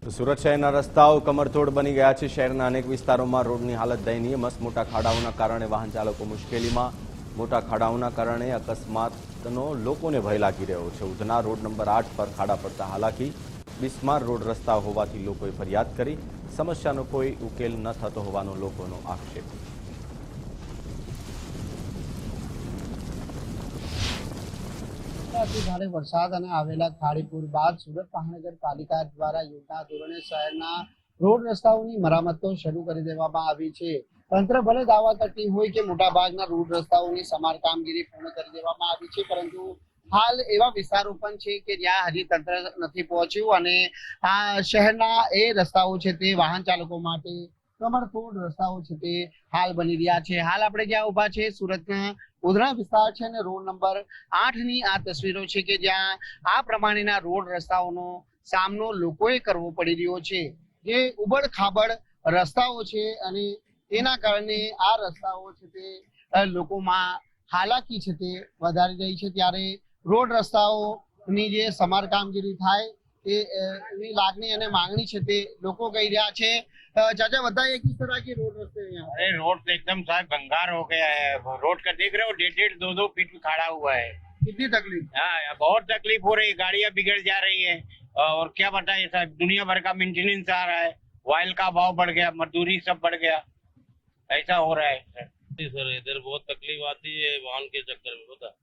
સુરત શહેરના રસ્તાઓ કમરતોડ બની ગયા છે। શહેરના અનેક વિસ્તારોમાં રોડની હાલત દયનીય। મસમોટા ખાડાઓના કારણે વાહન ચાલકો મુશ્કેલીમાં। મોટા ખાડાઓના કારણે અકસ્માતનો લોકોને ભય લાગી રહ્યો છે। ઉધના રોડ નંબર 8 પર ખાડા પડતા હાલાકી। બિસ્માર રોડ રસ્તા હોવાથી લોકોએ ફરિયાદ કરી। સમસ્યાનો કોઈ ઉકેલ ન થતો હોવાનો લોકોનો આક્ષેપ। અતિ ભારે વરસાદ અને આવેલા ખાડીપુર બાદ સુરત મહાનગરપાલિકા દ્વારા યુદ્ધના ધોરણે શહેરના રોડ રસ્તાઓની મરામતો શરૂ કરી દેવામાં આવી છે। તંત્ર ભલે દાવા કરતી હોય કે મોટાભાગના રોડ રસ્તાઓની સમારકામગીરી પૂર્ણ કરી દેવામાં આવી છે, પરંતુ હાલ એવા વિસ્તારો પણ છે કે જ્યાં હજી તંત્ર નથી પહોંચ્યું અને આ શહેરના એ રસ્તાઓ છે તે વાહન ચાલકો માટે કમરતોડ રસ્તાઓ છે તે હાલ બની રહ્યા છે। હાલ આપણે જ્યાં ઉભા છે સુરતના ઉધના વિસ્તાર છે અને રોડ નંબર 8 ની આ તસવીરો છે કે જ્યાં આ પ્રમાણેના રોડ રસ્તાઓનો સામનો લોકોએ કરવો પડી રહ્યો છે। જે ઉબડ ખાબડ રસ્તાઓ છે અને તેના કારણે આ રસ્તાઓ છે તે લોકોમાં હાલાકી છે તે વધારી રહી છે। ત્યારે રોડ રસ્તાઓની જે સમારકામગીરી થાય એની લાગણી અને માંગણી છે તે લોકો કહી રહ્યા છે। चाचा बताइए किस तरह की रोड रस्ते हैं यहाँ? अरे रोड तो एकदम साहब भंगार हो गया है। रोड का देख रहे हो 1.5-2 फीट में खड़ा हुआ है। कितनी तकलीफ? हाँ, बहुत तकलीफ हो रही है। गाड़ियां बिगड़ जा रही है और क्या बताइए साहब, दुनिया भर का मेंटेनेंस आ रहा है। ऑयल का भाव बढ़ गया, मजदूरी सब बढ़ गया, ऐसा हो रहा है सर। इधर बहुत तकलीफ आती है वाहन के चक्कर में। पता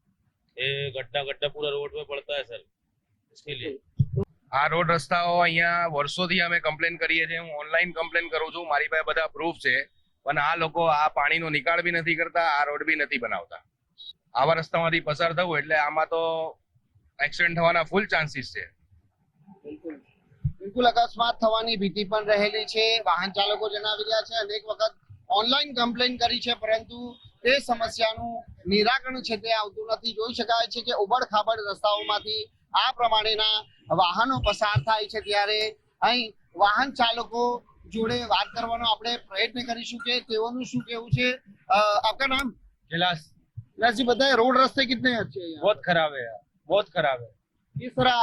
ये गड्ढा पूरा रोड पे पड़ता है सर, इसके लिए આ રોડ રસ્તાઓ અહીંયા વર્ષોથી અમે કમ્પ્લેન કરીએ છીએ। હું ઓનલાઈન કમ્પ્લેન કરું છું, મારી પાસે બધા પ્રૂફ છે, પણ આ લોકો આ પાણીનો નિકાલ બી નથી કરતા, આ રોડ બી નથી બનાવતા। આવા રસ્તામાંથી પસાર થવું એટલે આમાં તો એક્સિડન્ટ થવાના ફૂલ ચાન્સીસ છે। બિલકુલ અકસ્માત થવાની ભીતિ પણ રહેલી છે। વાહન ચાલકો જણાવી રહ્યા છે અનેક વખત ઓનલાઈન કમ્પ્લેન કરી છે, પરંતુ તે સમસ્યાનું નિરાકરણ છે તે આવતું નથી। જોઈ શકાય છે કે ઉબડ ખાબડ રસ્તાઓમાંથી આ પ્રમાણેના વાહનો પસાર થાય છે। ત્યારે અહીં વાહન ચાલકો જોડે વાત કરવાનો આપણે પ્રયત્ન કરીશું કે તેઓનું શું કહેવું છે। આપકા નામ? कैलाश। कैलाश जी बताइए, रोड रास्ते कितने अच्छे हैं यहाँ? बहुत खराब है यार, बहुत खराब है। किस तरह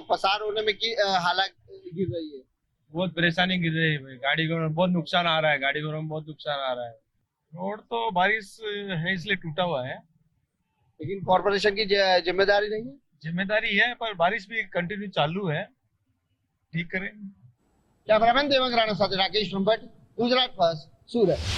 पसार होने में की हालत गिर रही है? बहुत परेशानी गिर रही है भाई। गाड़ी घोड़ों में बहुत नुकसान आ रहा है, गाड़ी घोड़ों में बहुत नुकसान आ रहा है। रोड तो बारिश है इसलिए टूटा हुआ है। लेकिन कॉर्पोरेशन की जिम्मेदारी नहीं है? जिम्मेदारी है, पर बारिश भी कंटिन्यू चालू है, ठीक करें। कैमरामैन देवंग राणा साथ राकेश ब्रह्मभट्ट, गुजरात फर्स्ट, सूरत।